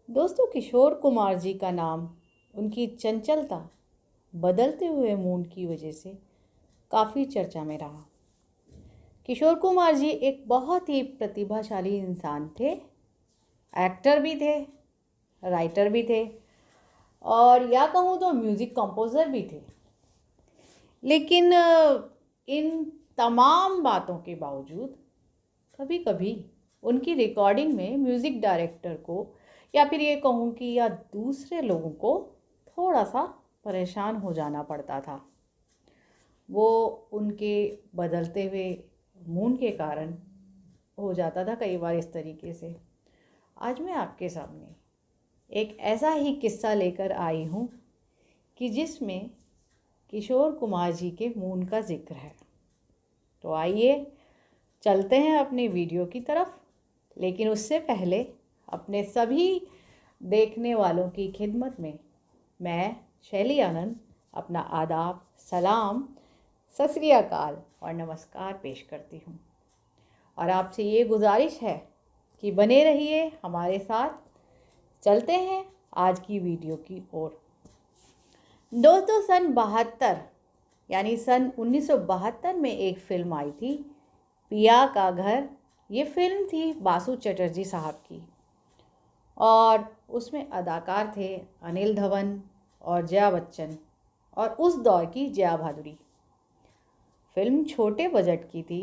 दोस्तों, किशोर कुमार जी का नाम उनकी चंचलता, बदलते हुए मूड की वजह से काफ़ी चर्चा में रहा। किशोर कुमार जी एक बहुत ही प्रतिभाशाली इंसान थे। एक्टर भी थे, राइटर भी थे और या कहूँ तो म्यूज़िक कंपोज़र भी थे। लेकिन इन तमाम बातों के बावजूद कभी कभी उनकी रिकॉर्डिंग में म्यूज़िक डायरेक्टर को या फिर ये कहूँ कि या दूसरे लोगों को थोड़ा सा परेशान हो जाना पड़ता था। वो उनके बदलते हुए मूड के कारण हो जाता था कई बार इस तरीके से। आज मैं आपके सामने एक ऐसा ही किस्सा लेकर आई हूँ कि जिसमें किशोर कुमार जी के मूड का जिक्र है। तो आइए चलते हैं अपनी वीडियो की तरफ, लेकिन उससे पहले अपने सभी देखने वालों की खिदमत में मैं शैली आनंद अपना आदाब, सलाम, सत श्री अकाल और नमस्कार पेश करती हूँ। और आपसे ये गुजारिश है कि बने रहिए हमारे साथ। चलते हैं आज की वीडियो की ओर। दोस्तों, सन 72 यानी सन 1972 में एक फ़िल्म आई थी, पिया का घर। ये फिल्म थी बासु चटर्जी साहब की और उसमें अदाकार थे अनिल धवन और जया बच्चन और उस दौर की जया भादुरी। फिल्म छोटे बजट की थी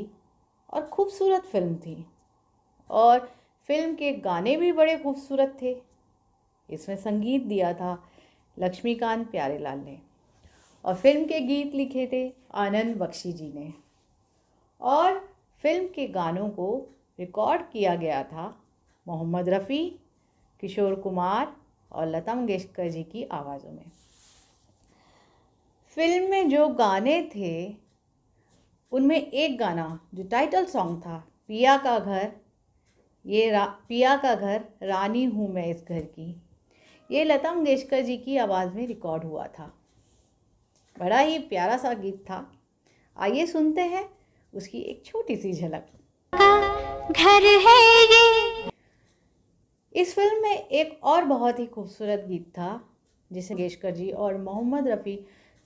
और खूबसूरत फिल्म थी और फिल्म के गाने भी बड़े खूबसूरत थे। इसमें संगीत दिया था लक्ष्मीकांत प्यारेलाल ने और फिल्म के गीत लिखे थे आनंद बख्शी जी ने और फिल्म के गानों को रिकॉर्ड किया गया था मोहम्मद रफ़ी, किशोर कुमार और लता मंगेशकर जी की आवाज़ों में। फिल्म में जो गाने थे उनमें एक गाना जो टाइटल सॉन्ग था, पिया का घर, पिया का घर रानी हूँ मैं इस घर की, ये लता मंगेशकर जी की आवाज़ में रिकॉर्ड हुआ था। बड़ा ही प्यारा सा गीत था। आइए सुनते हैं उसकी एक छोटी सी झलक। घर है ये। इस फिल्म में एक और बहुत ही खूबसूरत गीत था जिसे मंगेशकर जी और मोहम्मद रफ़ी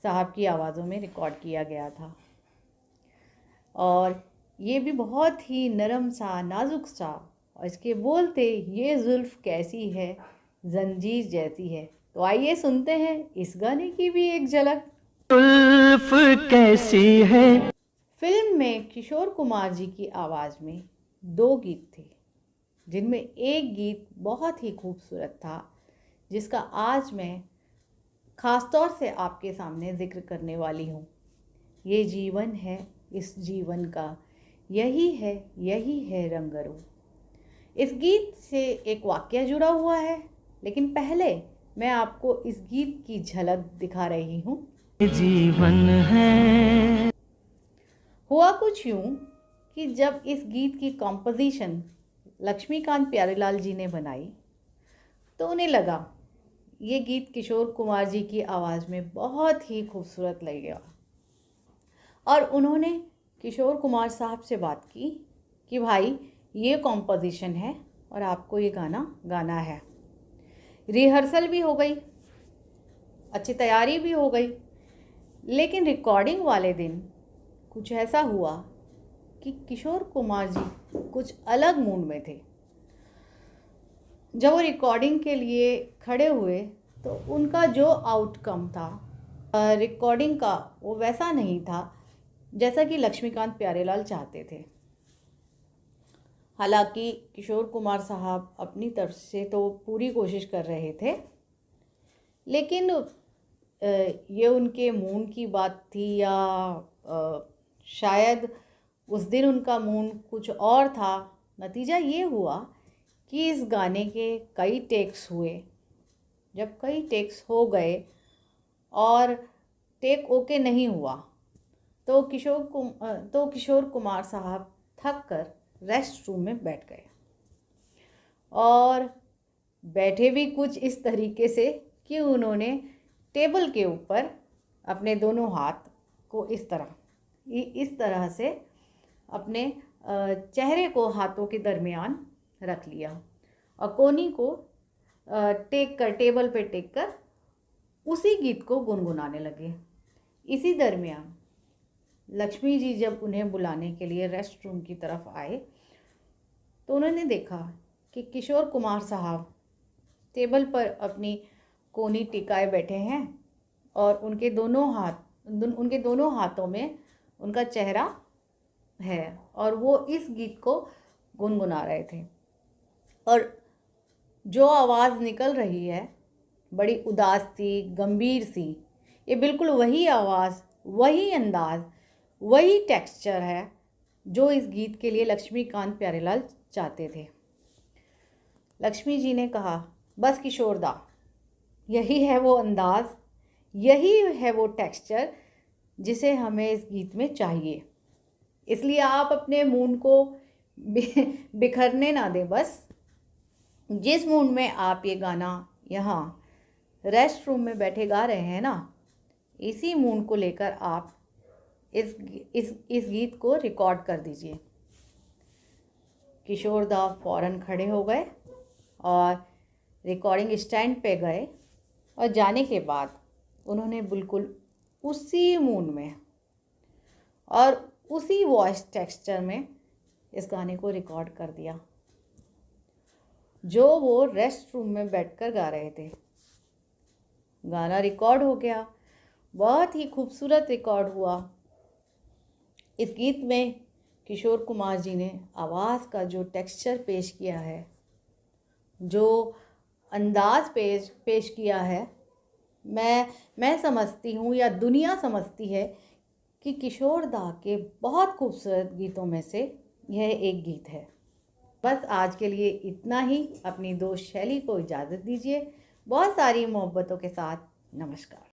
साहब की आवाज़ों में रिकॉर्ड किया गया था और ये भी बहुत ही नरम सा, नाजुक सा, और इसके बोल थे, ये जुल्फ कैसी है जंजीर जैसी है। तो आइए सुनते हैं इस गाने की भी एक झलक। जुल्फ कैसी है। फिल्म में किशोर कुमार जी की आवाज़ में 2 गीत थे, जिनमें एक गीत बहुत ही खूबसूरत था जिसका आज मैं ख़ास तौर से आपके सामने ज़िक्र करने वाली हूँ। ये जीवन है इस जीवन का, यही है रंगरू। इस गीत से एक वाक़या जुड़ा हुआ है, लेकिन पहले मैं आपको इस गीत की झलक दिखा रही हूँ। जीवन है। हुआ कुछ यूँ कि जब इस गीत की कॉम्पोजिशन लक्ष्मीकांत प्यारेलाल जी ने बनाई तो उन्हें लगा ये गीत किशोर कुमार जी की आवाज़ में बहुत ही खूबसूरत लगेगा और उन्होंने किशोर कुमार साहब से बात की कि भाई ये कॉम्पोजिशन है और आपको ये गाना गाना है। रिहर्सल भी हो गई, अच्छी तैयारी भी हो गई, लेकिन रिकॉर्डिंग वाले दिन कुछ ऐसा हुआ कि किशोर कुमार जी कुछ अलग मूड में थे। जब वो रिकॉर्डिंग के लिए खड़े हुए तो उनका जो आउटकम था रिकॉर्डिंग का वो वैसा नहीं था जैसा कि लक्ष्मीकांत प्यारेलाल चाहते थे। हालांकि किशोर कुमार साहब अपनी तरफ से तो पूरी कोशिश कर रहे थे, लेकिन ये उनके मूड की बात थी या शायद उस दिन उनका मूड कुछ और था। नतीजा ये हुआ कि इस गाने के कई टेक्स हुए। जब कई टेक्स हो गए और टेक ओके नहीं हुआ तो किशोर कुमार साहब थक कर रेस्ट रूम में बैठ गए और बैठे भी कुछ इस तरीके से कि उन्होंने टेबल के ऊपर अपने दोनों हाथ को इस तरह से अपने चेहरे को हाथों के दरमियान रख लिया और कोहनी को टेबल पे टेक कर उसी गीत को गुनगुनाने लगे। इसी दरमियान लक्ष्मी जी जब उन्हें बुलाने के लिए रेस्ट रूम की तरफ आए तो उन्होंने देखा कि किशोर कुमार साहब टेबल पर अपनी कोनी टिकाए बैठे हैं और उनके दोनों हाथों में उनका चेहरा है और वो इस गीत को गुनगुना रहे थे। और जो आवाज़ निकल रही है बड़ी उदास सी, गंभीर सी, ये बिल्कुल वही आवाज़, वही अंदाज, वही टेक्सचर है जो इस गीत के लिए लक्ष्मीकांत प्यारेलाल चाहते थे। लक्ष्मी जी ने कहा, बस किशोरदा, यही है वो अंदाज, यही है वो टेक्सचर जिसे हमें इस गीत में चाहिए। इसलिए आप अपने मूड को बिखरने ना दें। बस जिस मूड में आप ये गाना यहाँ रेस्ट रूम में बैठे गा रहे हैं ना, इसी मूड को लेकर आप इस गीत को रिकॉर्ड कर दीजिए। किशोरदा फौरन खड़े हो गए और रिकॉर्डिंग स्टैंड पे गए और जाने के बाद उन्होंने बिल्कुल उसी मूड में और उसी वॉइस टेक्सचर में इस गाने को रिकॉर्ड कर दिया जो वो रेस्ट रूम में बैठकर गा रहे थे। गाना रिकॉर्ड हो गया, बहुत ही खूबसूरत रिकॉर्ड हुआ। इस गीत में किशोर कुमार जी ने आवाज़ का जो टेक्सचर पेश किया है, जो अंदाज पेश किया है, मैं समझती हूँ या दुनिया समझती है कि किशोर दा के बहुत खूबसूरत गीतों में से यह एक गीत है। बस आज के लिए इतना ही। अपनी दोस्त शैली को इजाज़त दीजिए। बहुत सारी मोहब्बतों के साथ नमस्कार।